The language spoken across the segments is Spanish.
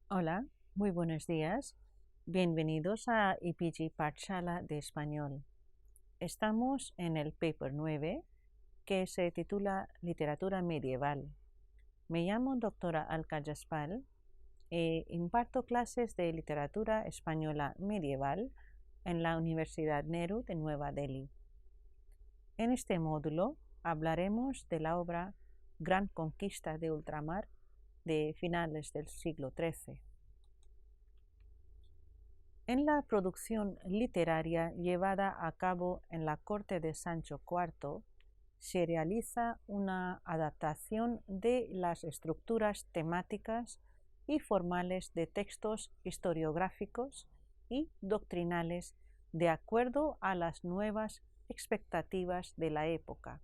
Hola, muy buenos días. Bienvenidos a EPG Pathshala de Español. Estamos en el paper 9 que se titula Literatura Medieval. Me llamo doctora Alka Jaspal e imparto clases de literatura española medieval en la Universidad Nehru de Nueva Delhi. En este módulo hablaremos de la obra Gran Conquista de Ultramar de finales del siglo XIII. En la producción literaria llevada a cabo en la corte de Sancho IV, se realiza una adaptación de las estructuras temáticas y formales de textos historiográficos y doctrinales de acuerdo a las nuevas expectativas de la época.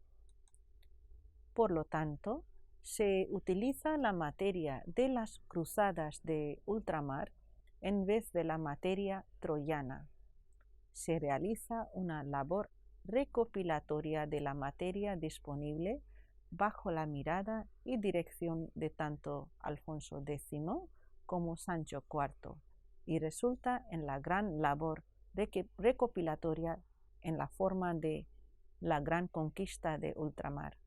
Por lo tanto, se utiliza la materia de las cruzadas de ultramar en vez de la materia troyana. Se realiza una labor recopilatoria de la materia disponible bajo la mirada y dirección de tanto Alfonso X como Sancho IV y resulta en la gran labor recopilatoria en la forma de la Gran Conquista de Ultramar.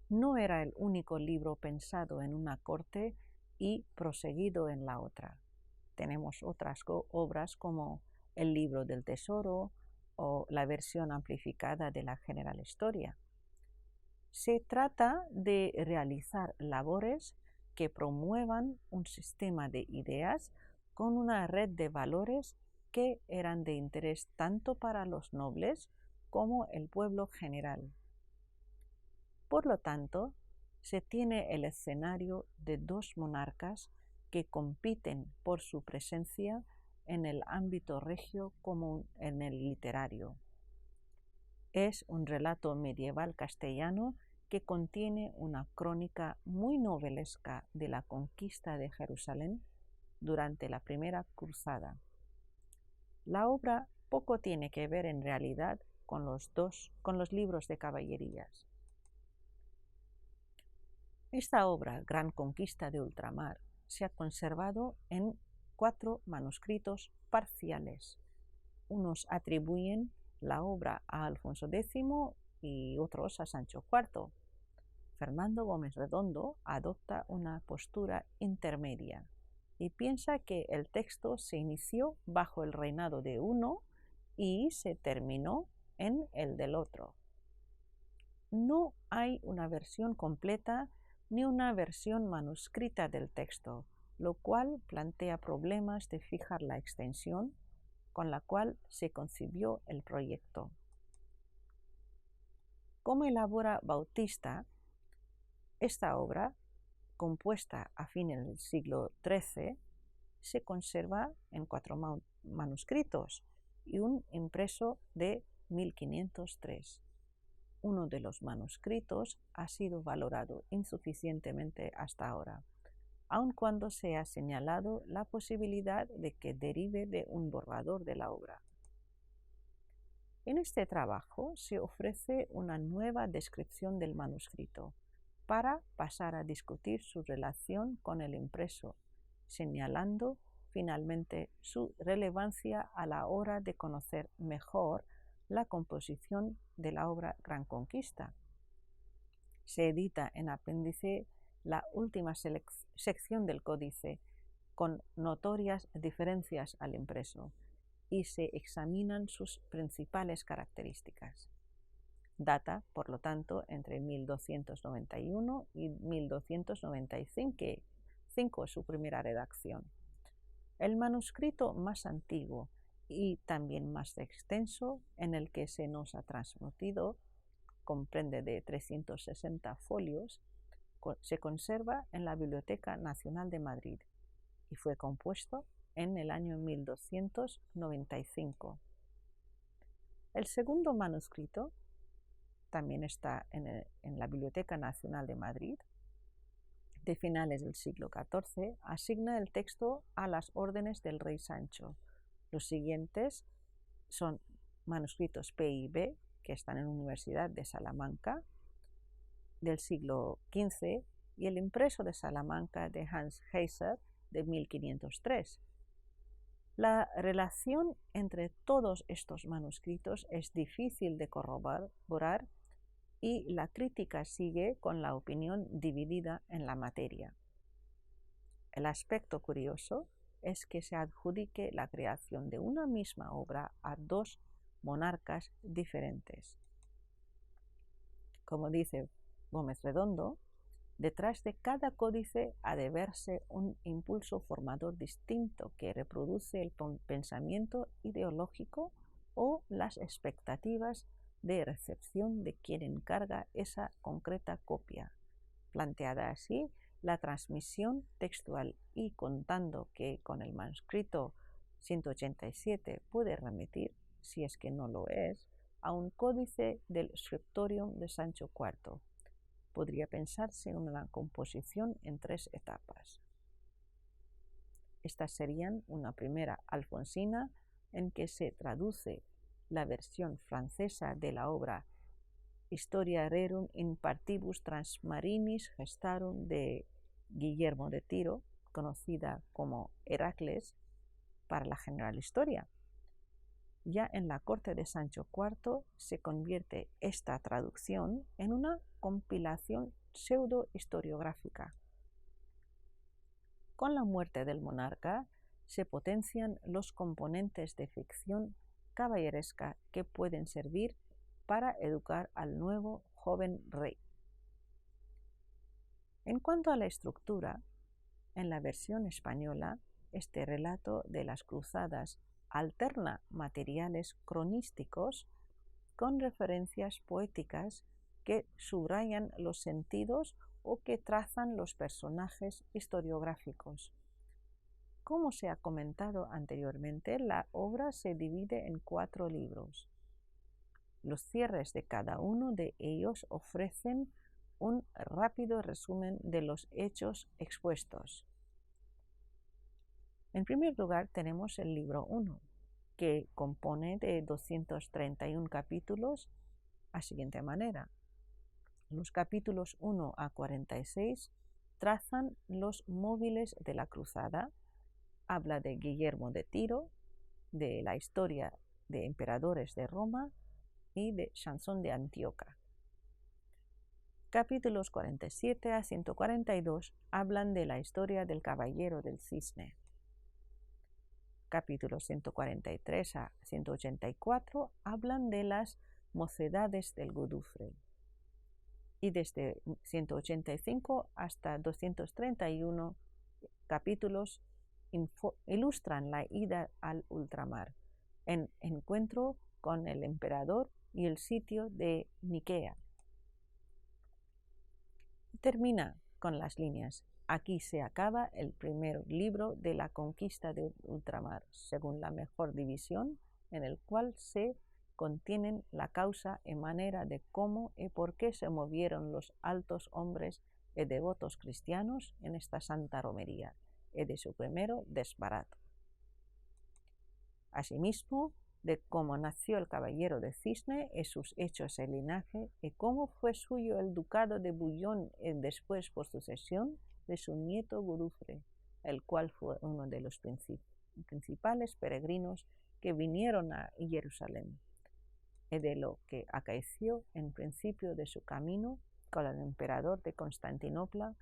No era el único libro pensado en una corte y proseguido en la otra. Tenemos otras obras como El libro del tesoro o la versión amplificada de la General Historia. Se trata de realizar labores que promuevan un sistema de ideas con una red de valores que eran de interés tanto para los nobles como el pueblo general. Por lo tanto, se tiene el escenario de dos monarcas que compiten por su presencia en el ámbito regio como en el literario. Es un relato medieval castellano que contiene una crónica muy novelesca de la conquista de Jerusalén durante la Primera Cruzada. La obra poco tiene que ver en realidad con los libros de caballerías. Esta obra, Gran Conquista de Ultramar, se ha conservado en 4 manuscritos parciales. Unos atribuyen la obra a Alfonso X y otros a Sancho IV. Fernando Gómez Redondo adopta una postura intermedia y piensa que el texto se inició bajo el reinado de uno y se terminó en el del otro. No hay una versión completa ni una versión manuscrita del texto, lo cual plantea problemas de fijar la extensión con la cual se concibió el proyecto. Como elabora Bautista, esta obra, compuesta a fines del siglo XIII, se conserva en 4 manuscritos y un impreso de 1503. Uno de los manuscritos ha sido valorado insuficientemente hasta ahora, aun cuando se ha señalado la posibilidad de que derive de un borrador de la obra. En este trabajo se ofrece una nueva descripción del manuscrito para pasar a discutir su relación con el impreso, señalando finalmente su relevancia a la hora de conocer mejor la composición de la obra Gran Conquista. Se edita en apéndice la última sección del códice con notorias diferencias al impreso y se examinan sus principales características. Data, por lo tanto, entre 1291 y 1295 su primera redacción. El manuscrito más antiguo y también más extenso en el que se nos ha transmitido, comprende de 360 folios, se conserva en la Biblioteca Nacional de Madrid y fue compuesto en el año 1295. El segundo manuscrito también está en la Biblioteca Nacional de Madrid, de finales del siglo XIV, asigna el texto a las órdenes del rey Sancho. Los siguientes son manuscritos P y B, que están en la Universidad de Salamanca, del siglo XV, y el impreso de Salamanca de Hans Heiser de 1503. La relación entre todos estos manuscritos es difícil de corroborar y la crítica sigue con la opinión dividida en la materia. El aspecto curioso es que se adjudique la creación de una misma obra a dos monarcas diferentes. Como dice Gómez Redondo, detrás de cada códice ha de verse un impulso formador distinto que reproduce el pensamiento ideológico o las expectativas de recepción de quien encarga esa concreta copia. Planteada así, la transmisión textual y contando que con el manuscrito 187 puede remitir, si es que no lo es, a un códice del Scriptorium de Sancho IV. Podría pensarse en una composición en 3 etapas. Estas serían una primera alfonsina en que se traduce la versión francesa de la obra Historia Rerum in Partibus Transmarinis Gestarum de Guillermo de Tiro, conocida como Heracles, para la general historia. Ya en la corte de Sancho IV se convierte esta traducción en una compilación pseudo-historiográfica. Con la muerte del monarca se potencian los componentes de ficción caballeresca que pueden servir para educar al nuevo joven rey. En cuanto a la estructura, en la versión española, este relato de las cruzadas alterna materiales cronísticos con referencias poéticas que subrayan los sentidos o que trazan los personajes historiográficos. Como se ha comentado anteriormente, la obra se divide en 4 libros. Los cierres de cada uno de ellos ofrecen un rápido resumen de los hechos expuestos. En primer lugar tenemos el libro 1, que compone de 231 capítulos a siguiente manera. Los capítulos 1 a 46 trazan los móviles de la cruzada, habla de Guillermo de Tiro, de la historia de emperadores de Roma y de Sansón de Antioquía. Capítulos 47 a 142 hablan de la historia del Caballero del Cisne. Capítulos 143 a 184 hablan de las mocedades del Godufrey. Y desde 185 hasta 231 capítulos ilustran la ida al ultramar, en encuentro con el emperador y el sitio de Niquea. Termina con las líneas: aquí se acaba el primer libro de la conquista de ultramar, según la mejor división, en el cual se contienen la causa y manera de cómo y por qué se movieron los altos hombres y devotos cristianos en esta santa romería, y de su primero desbarato. Asimismo, de cómo nació el Caballero de Cisne y sus hechos y linaje, y cómo fue suyo el ducado de Bouillon y después por sucesión de su nieto Godufrey, el cual fue uno de los principales peregrinos que vinieron a Jerusalén, y de lo que acaeció en principio de su camino con el emperador de Constantinopla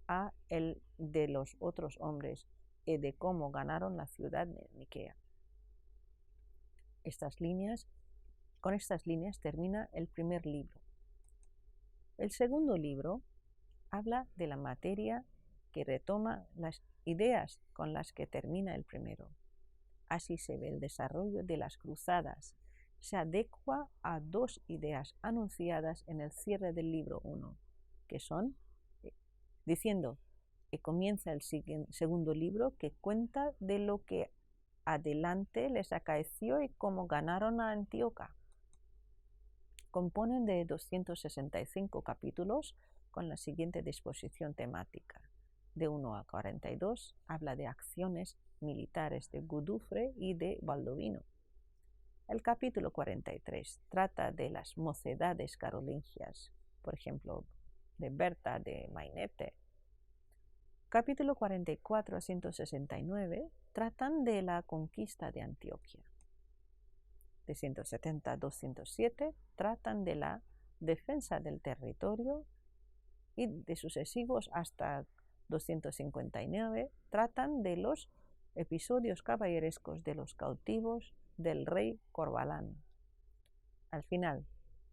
a el de los otros hombres, y de cómo ganaron la ciudad de Niquea. Con estas líneas termina el primer libro. El segundo libro habla de la materia que retoma las ideas con las que termina el primero. Así se ve el desarrollo de las cruzadas. Se adecua a 2 ideas anunciadas en el cierre del libro 1, que son, diciendo que comienza el segundo libro que cuenta de lo que adelante les acaeció y cómo ganaron a Antioquía. Componen de 265 capítulos con la siguiente disposición temática. De 1 a 42 habla de acciones militares de Godufrey y de Baldovino. El capítulo 43 trata de las mocedades carolingias, por ejemplo, de Berta de Mainete. Capítulo 44 a 169 tratan de la conquista de Antioquia. De 170 a 207 tratan de la defensa del territorio y de sucesivos hasta 259 tratan de los episodios caballerescos de los cautivos del rey Corbalán. Al final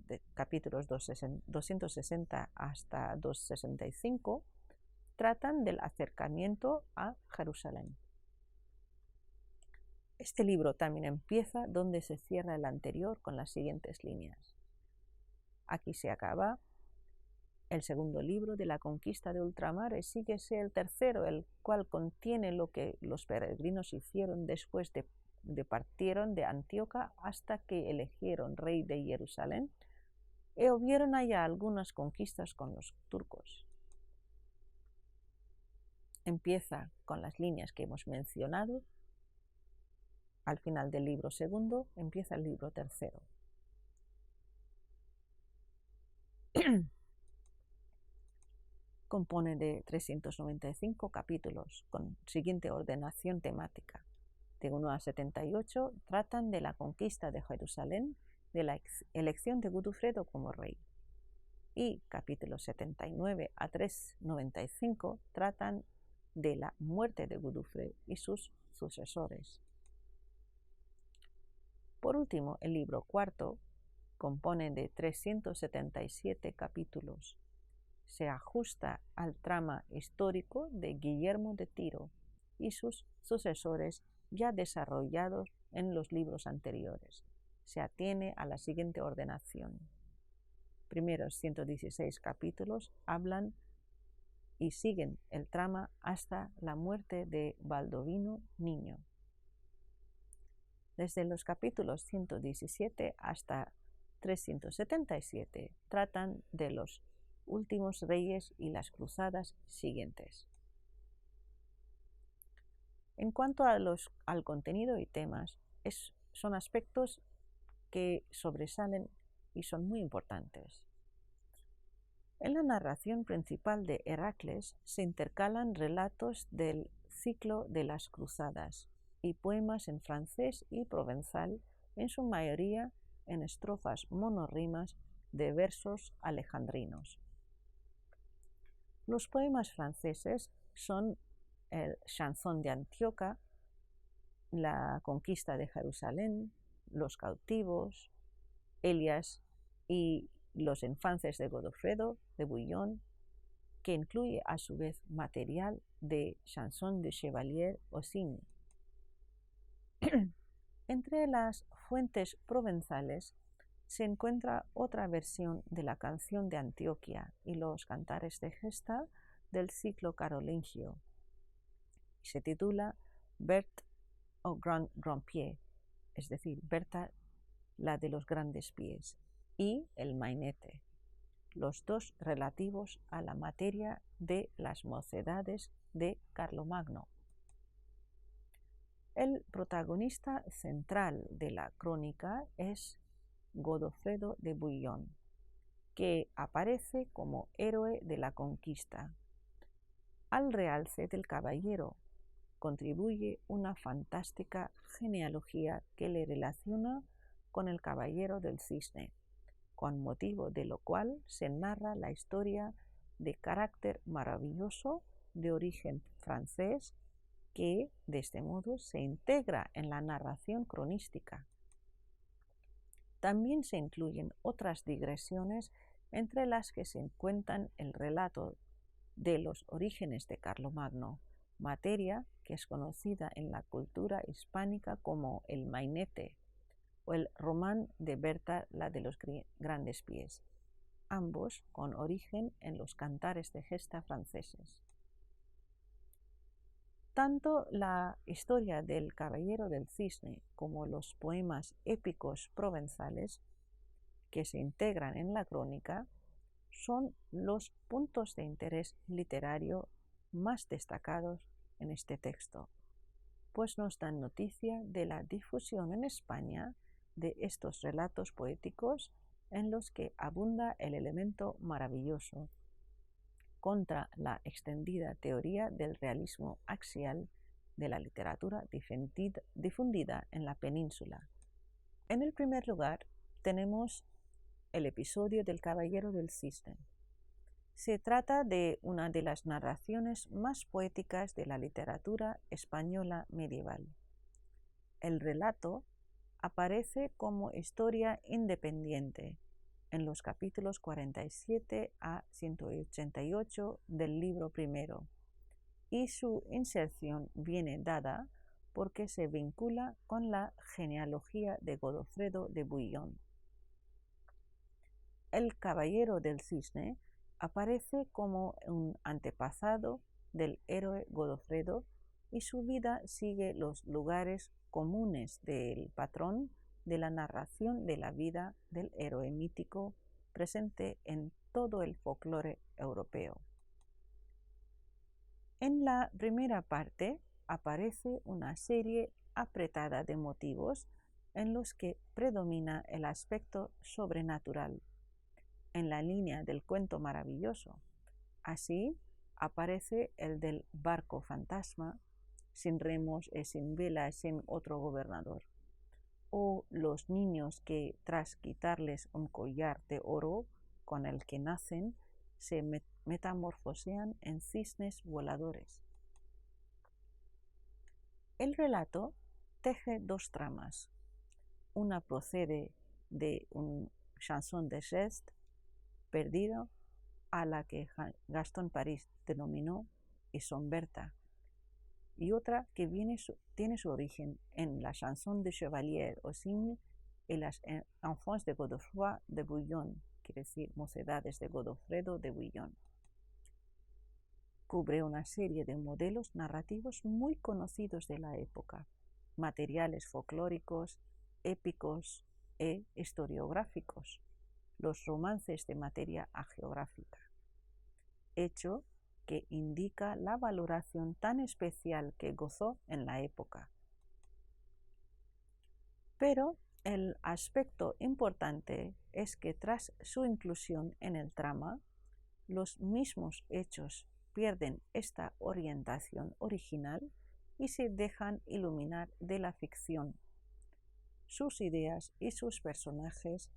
de capítulos 260 hasta 265 tratan del acercamiento a Jerusalén. Este libro también empieza donde se cierra el anterior con las siguientes líneas. Aquí se acaba el segundo libro de la conquista de ultramar y síguese el tercero, el cual contiene lo que los peregrinos hicieron después de partieron de Antioquía hasta que eligieron rey de Jerusalén y hubieron allá algunas conquistas con los turcos. Empieza con las líneas que hemos mencionado. Al final del libro segundo empieza el libro tercero. Compone de 395 capítulos con siguiente ordenación temática. De 1 a 78 tratan de la conquista de Jerusalén, de la elección de Godofredo como rey. Y capítulos 79 a 395 tratan de la muerte de Godofredo y sus sucesores. Por último, el libro cuarto compone de 377 capítulos. Se ajusta al trama histórico de Guillermo de Tiro y sus sucesores ya desarrollados en los libros anteriores. Se atiene a la siguiente ordenación. Primeros 116 capítulos hablan y siguen el trama hasta la muerte de Baldovino Niño. Desde los capítulos 117 hasta 377 tratan de los últimos reyes y las cruzadas siguientes. En cuanto al contenido y temas, son aspectos que sobresalen y son muy importantes. En la narración principal de Heracles se intercalan relatos del ciclo de las cruzadas y poemas en francés y provenzal, en su mayoría en estrofas monorrimas de versos alejandrinos. Los poemas franceses son el Chanson de Antioquia, la conquista de Jerusalén, los cautivos, Elias y los infantes de Godofredo de Bouillon, que incluye a su vez material de Chanson de Chevalier Ossini. Entre las fuentes provenzales se encuentra otra versión de la canción de Antioquia y los cantares de gesta del ciclo carolingio. Se titula Berthe au grand pied, es decir, Berta la de los grandes pies, y el Mainete, los dos relativos a la materia de las mocedades de Carlomagno. El protagonista central de la crónica es Godofredo de Bouillon, que aparece como héroe de la conquista. Al realce del caballero contribuye una fantástica genealogía que le relaciona con el caballero del cisne, con motivo de lo cual se narra la historia de carácter maravilloso de origen francés que, de este modo, se integra en la narración cronística. También se incluyen otras digresiones entre las que se encuentran el relato de los orígenes de Carlomagno, materia que es conocida en la cultura hispánica como el Mainete o el Román de Berta la de los grandes pies, ambos con origen en los cantares de gesta franceses. Tanto la historia del Caballero del Cisne como los poemas épicos provenzales que se integran en la crónica son los puntos de interés literario más destacados en este texto, pues nos dan noticia de la difusión en España de estos relatos poéticos en los que abunda el elemento maravilloso contra la extendida teoría del realismo axial de la literatura difundida en la península. En el primer lugar, tenemos el episodio del Caballero del Cisne. Se trata de una de las narraciones más poéticas de la literatura española medieval. El relato aparece como historia independiente en los capítulos 47 a 188 del libro primero, y su inserción viene dada porque se vincula con la genealogía de Godofredo de Bouillon. El Caballero del Cisne aparece como un antepasado del héroe Godofredo y su vida sigue los lugares comunes del patrón de la narración de la vida del héroe mítico presente en todo el folclore europeo. En la primera parte aparece una serie apretada de motivos en los que predomina el aspecto sobrenatural, en la línea del cuento maravilloso. Así aparece el del barco fantasma, sin remos y sin velas, sin otro gobernador, o los niños que, tras quitarles un collar de oro con el que nacen, se metamorfosean en cisnes voladores. El relato teje dos tramas. Una procede de un chanson de geste perdido, a la que Gastón París denominó Isomberta, y otra que tiene su origen en la chanson de Chevalier au Cygne y las enfants de Godefroy de Bouillon, quiere decir mocedades de Godofredo de Bouillon. Cubre una serie de modelos narrativos muy conocidos de la época, materiales folclóricos, épicos e historiográficos, los romances de materia hagiográfica, hecho que indica la valoración tan especial que gozó en la época. Pero el aspecto importante es que tras su inclusión en el trama, los mismos hechos pierden esta orientación original y se dejan iluminar de la ficción. Sus ideas y sus personajes.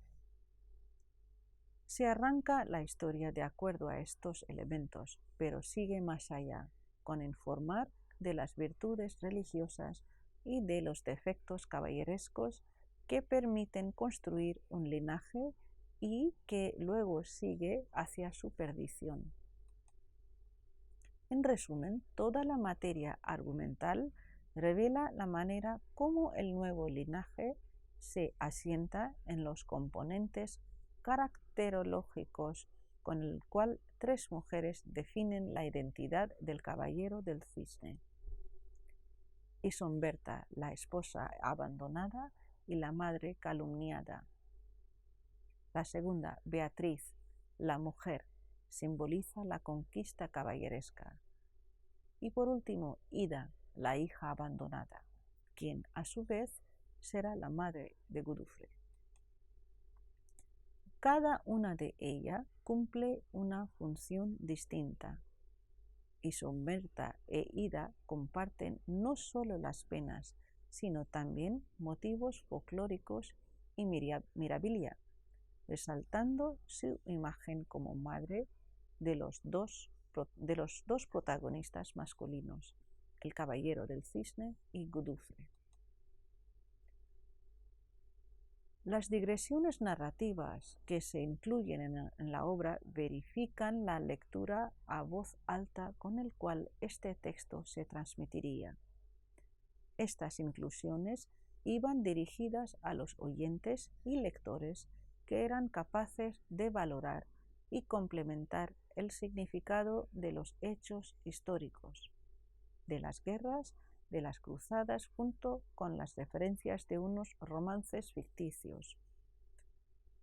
Se arranca la historia de acuerdo a estos elementos, pero sigue más allá, con informar de las virtudes religiosas y de los defectos caballerescos que permiten construir un linaje y que luego sigue hacia su perdición. En resumen, toda la materia argumental revela la manera como el nuevo linaje se asienta en los componentes caracterológicos con el cual tres mujeres definen la identidad del Caballero del Cisne. Isomberta, la esposa abandonada y la madre calumniada. La segunda, Beatriz, la mujer, simboliza la conquista caballeresca. Y por último, Ida, la hija abandonada, quien a su vez será la madre de Godofredo. Cada una de ellas cumple una función distinta. Isomberta e Ida comparten no solo las penas, sino también motivos folclóricos y mirabilia, resaltando su imagen como madre de los dos protagonistas masculinos, el Caballero del Cisne y Godofredo. Las digresiones narrativas que se incluyen en la obra verifican la lectura a voz alta con el cual este texto se transmitiría. Estas inclusiones iban dirigidas a los oyentes y lectores que eran capaces de valorar y complementar el significado de los hechos históricos, de las guerras, de las cruzadas, junto con las referencias de unos romances ficticios.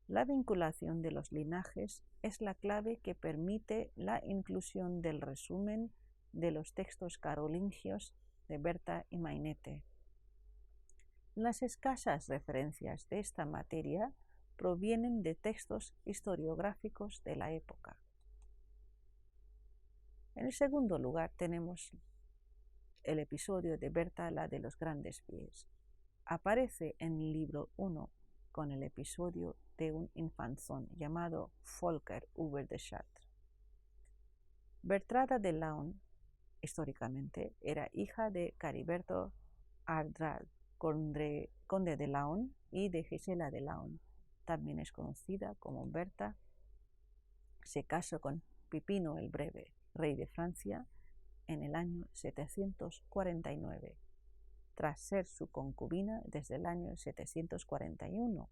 La vinculación de los linajes es la clave que permite la inclusión del resumen de los textos carolingios de Berta y Mainete. Las escasas referencias de esta materia provienen de textos historiográficos de la época. En el segundo lugar tenemos el episodio de Berta, la de los grandes pies. Aparece en el libro 1 con el episodio de un infanzón llamado Volker über de Chartres. Bertrada de Laon, históricamente, era hija de Cariberto Ardral, conde de Laon, y de Gisela de Laon. También es conocida como Berta. Se casó con Pipino el Breve, rey de Francia, en el año 749, tras ser su concubina desde el año 741,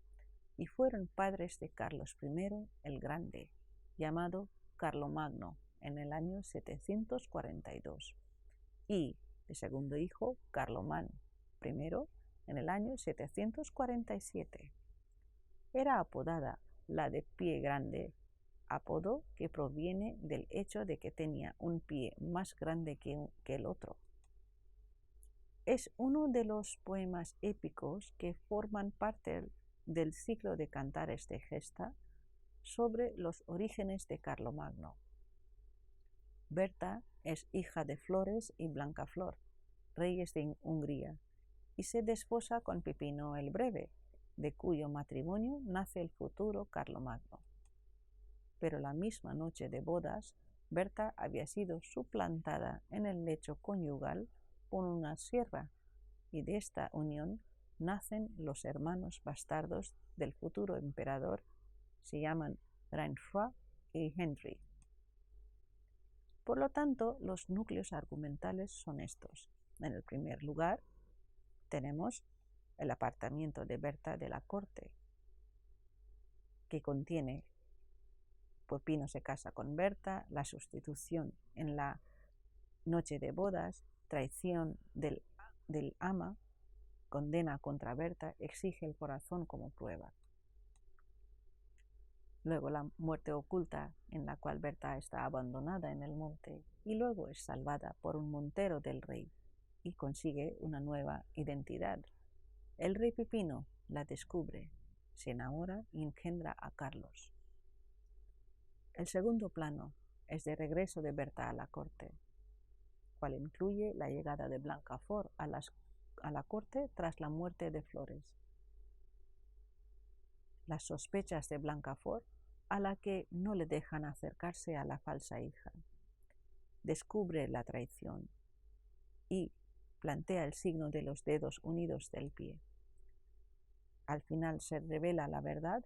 y fueron padres de Carlos I el Grande, llamado Carlomagno, en el año 742, y de segundo hijo Carlomán I en el año 747. Era apodada la de pie grande, apodo que proviene del hecho de que tenía un pie más grande que el otro. Es uno de los poemas épicos que forman parte del ciclo de cantares de gesta sobre los orígenes de Carlomagno. Berta es hija de Flores y Blancaflor, reyes de Hungría, y se desposa con Pipino el Breve, de cuyo matrimonio nace el futuro Carlomagno. Pero la misma noche de bodas, Berta había sido suplantada en el lecho conyugal por una sierva, y de esta unión nacen los hermanos bastardos del futuro emperador, se llaman Rainfroid y Henry. Por lo tanto, los núcleos argumentales son estos. En el primer lugar, tenemos el apartamiento de Berta de la corte, que contiene Pipino se casa con Berta, la sustitución en la noche de bodas, traición del ama, condena contra Berta, exige el corazón como prueba. Luego la muerte oculta, en la cual Berta está abandonada en el monte, y luego es salvada por un montero del rey y consigue una nueva identidad. El rey Pipino la descubre, se enamora y engendra a Carlos. El segundo plano es de regreso de Berta a la corte, cual incluye la llegada de Blancaflor a la corte tras la muerte de Flores. Las sospechas de Blancaflor, a la que no le dejan acercarse a la falsa hija. Descubre la traición y plantea el signo de los dedos unidos del pie. Al final se revela la verdad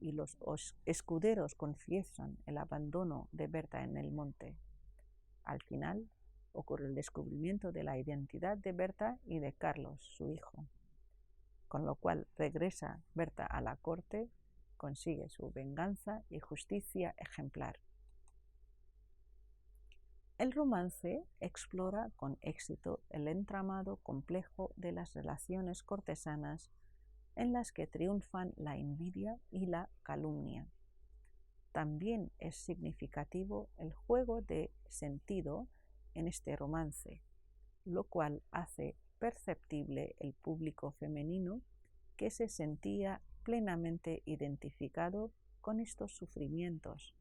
y los escuderos confiesan el abandono de Berta en el monte. Al final ocurre el descubrimiento de la identidad de Berta y de Carlos, su hijo, con lo cual regresa Berta a la corte, consigue su venganza y justicia ejemplar. El romance explora con éxito el entramado complejo de las relaciones cortesanas en las que triunfan la envidia y la calumnia. También es significativo el juego de sentido en este romance, lo cual hace perceptible el público femenino que se sentía plenamente identificado con estos sufrimientos.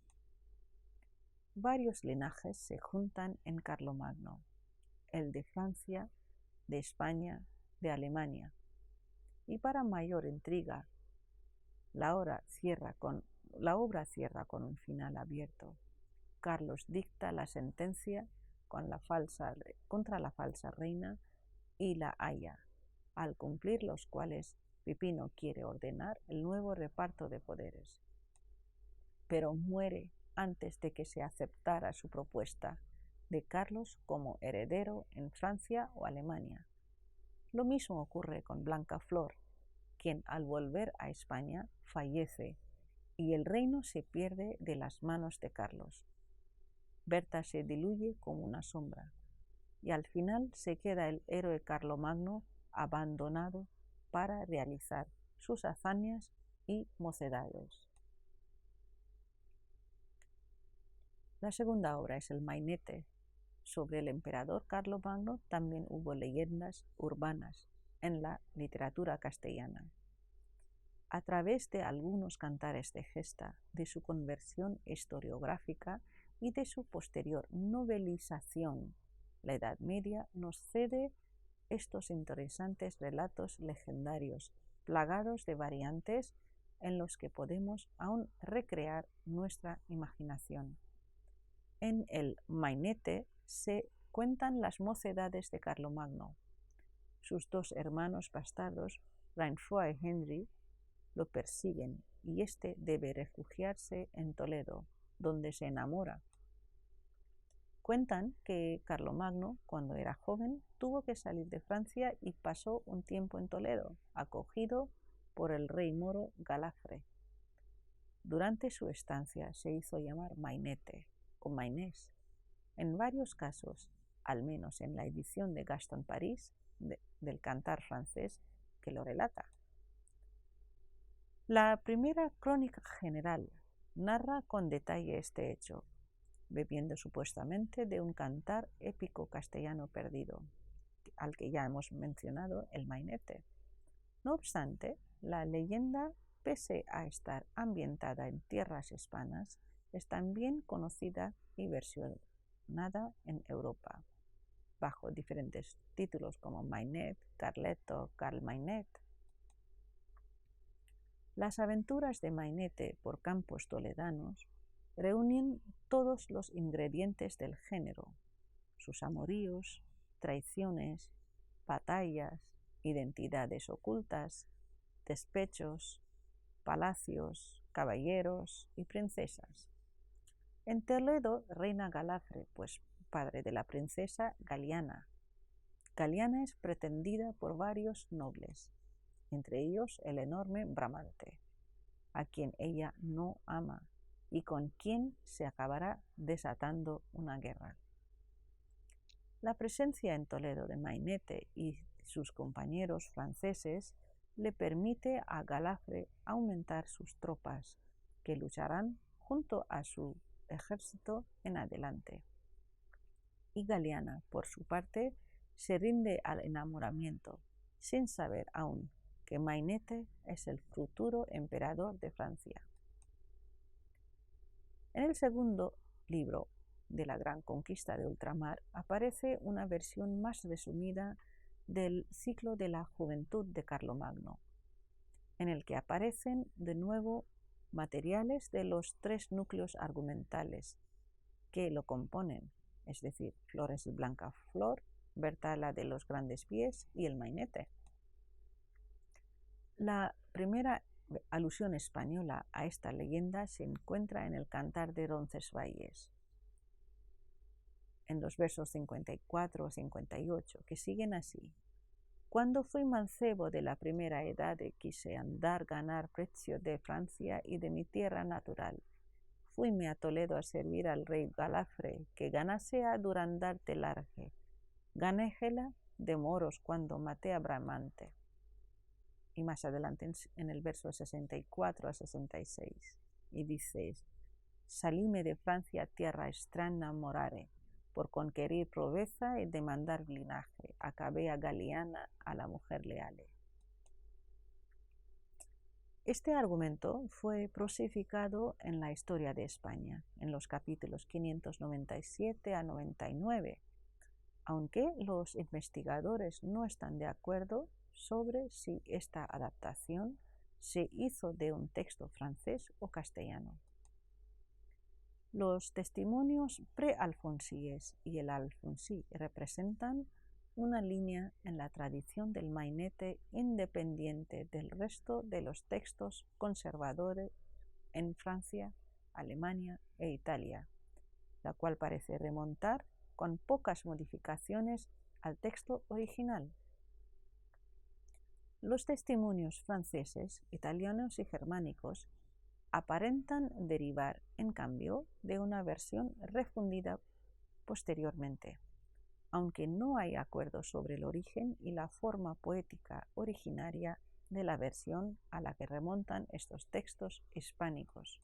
Varios linajes se juntan en Carlomagno, el de Francia, de España, de Alemania. Y para mayor intriga, la obra cierra con un final abierto. Carlos dicta la sentencia contra la falsa reina y la haya, al cumplir los cuales Pipino quiere ordenar el nuevo reparto de poderes. Pero muere antes de que se aceptara su propuesta de Carlos como heredero en Francia o Alemania. Lo mismo ocurre con Blancaflor, quien al volver a España fallece y el reino se pierde de las manos de Carlos. Berta se diluye como una sombra y al final se queda el héroe Carlomagno abandonado para realizar sus hazañas y mocedades. La segunda obra es el Mainete. Sobre el emperador Carlomagno también hubo leyendas urbanas en la literatura castellana. A través de algunos cantares de gesta de su conversión historiográfica y de su posterior novelización, la Edad Media nos cede estos interesantes relatos legendarios, plagados de variantes en los que podemos aún recrear nuestra imaginación. En el Mainete se cuentan las mocedades de Carlomagno. Sus dos hermanos bastardos, Rainfroy y Henry, lo persiguen y éste debe refugiarse en Toledo, donde se enamora. Cuentan que Carlomagno, cuando era joven, tuvo que salir de Francia y pasó un tiempo en Toledo, acogido por el rey moro Galafre. Durante su estancia se hizo llamar Mainete o Mainés. En varios casos, al menos en la edición de Gaston Paris del Cantar francés, que lo relata. La primera crónica general narra con detalle este hecho, bebiendo supuestamente de un cantar épico castellano perdido, al que ya hemos mencionado, el Mainete. No obstante, la leyenda, pese a estar ambientada en tierras hispanas, es también conocida y versionada en Europa, bajo diferentes títulos como Mainet, Carleto, Carl Mainet. Las aventuras de Mainete por campos toledanos reúnen todos los ingredientes del género, sus amoríos, traiciones, batallas, identidades ocultas, despechos, palacios, caballeros y princesas. En Toledo reina Galafre, pues padre de la princesa Galiana. Galiana es pretendida por varios nobles, entre ellos el enorme Bramante, a quien ella no ama y con quien se acabará desatando una guerra. La presencia en Toledo de Mainete y sus compañeros franceses le permite a Galafre aumentar sus tropas, que lucharán junto a su ejército en adelante. Y Galiana, por su parte, se rinde al enamoramiento, sin saber aún que Mainete es el futuro emperador de Francia. En el segundo libro de la Gran Conquista de Ultramar aparece una versión más resumida del ciclo de la juventud de Carlomagno, en el que aparecen de nuevo materiales de los tres núcleos argumentales que lo componen, es decir, Flores y Blancaflor, Berta la de los grandes pies y el Mainete. La primera alusión española a esta leyenda se encuentra en el Cantar de Roncesvalles, en los versos 54 o 58, que siguen así. Cuando fui mancebo de la primera edad quise andar ganar precio de Francia y de mi tierra natural. Fuime a Toledo a servir al rey Galafre, que ganase a Durandarte large. Ganéjela de moros cuando maté a Bramante. Y más adelante en el verso 64 a 66, y dice: salíme de Francia tierra extraña morare, por conquerir proveza y demandar linaje, acabé a Galiana, a la mujer leale. Este argumento fue prosificado en la historia de España, en los capítulos 597 a 99, aunque los investigadores no están de acuerdo sobre si esta adaptación se hizo de un texto francés o castellano. Los testimonios pre-alfonsíes y el alfonsí representan una línea en la tradición del Mainete independiente del resto de los textos conservadores en Francia, Alemania e Italia, la cual parece remontar con pocas modificaciones al texto original. Los testimonios franceses, italianos y germánicos aparentan derivar, en cambio, de una versión refundida posteriormente, aunque no hay acuerdo sobre el origen y la forma poética originaria de la versión a la que remontan estos textos hispánicos.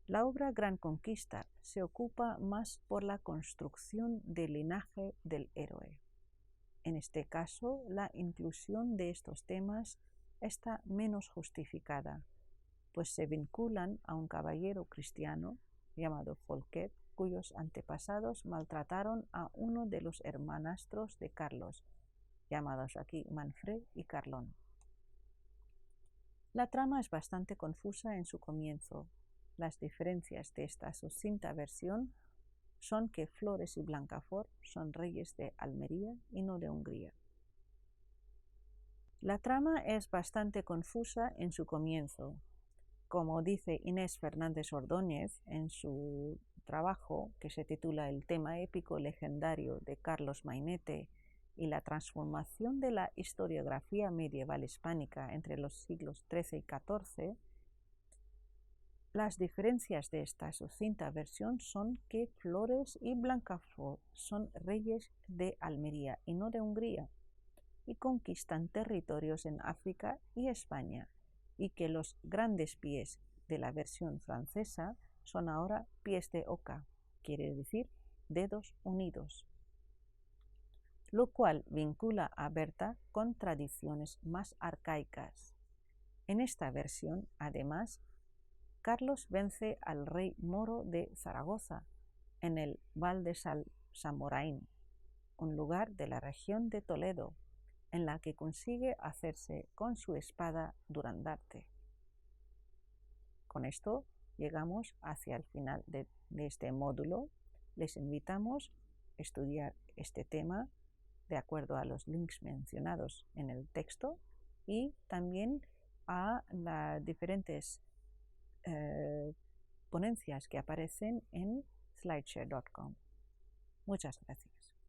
La obra Gran Conquista se ocupa más por la construcción del linaje del héroe. En este caso, la inclusión de estos temas está menos justificada, pues se vinculan a un caballero cristiano llamado Folquet, cuyos antepasados maltrataron a uno de los hermanastros de Carlos, llamados aquí Manfred y Carlón. La trama es bastante confusa en su comienzo. Las diferencias de esta sucinta versión son que Flores y Blancafort son reyes de Almería y no de Hungría. La trama es bastante confusa en su comienzo. Como dice Inés Fernández Ordóñez en su trabajo que se titula El tema épico legendario de Carlos Mainete y la transformación de la historiografía medieval hispánica entre los siglos XIII y XIV, las diferencias de esta sucinta versión son que Flores y Blancafort son reyes de Almería y no de Hungría, y conquistan territorios en África y España, y que los grandes pies de la versión francesa son ahora pies de oca, quiere decir dedos unidos, lo cual vincula a Berta con tradiciones más arcaicas. En esta versión, además, Carlos vence al rey moro de Zaragoza en el Val de Samoraín, un lugar de la región de Toledo, en la que consigue hacerse con su espada Durandarte. Con esto llegamos hacia el final de este módulo. Les invitamos a estudiar este tema de acuerdo a los links mencionados en el texto y también a las diferentes ponencias que aparecen en slideshare.com. Muchas gracias.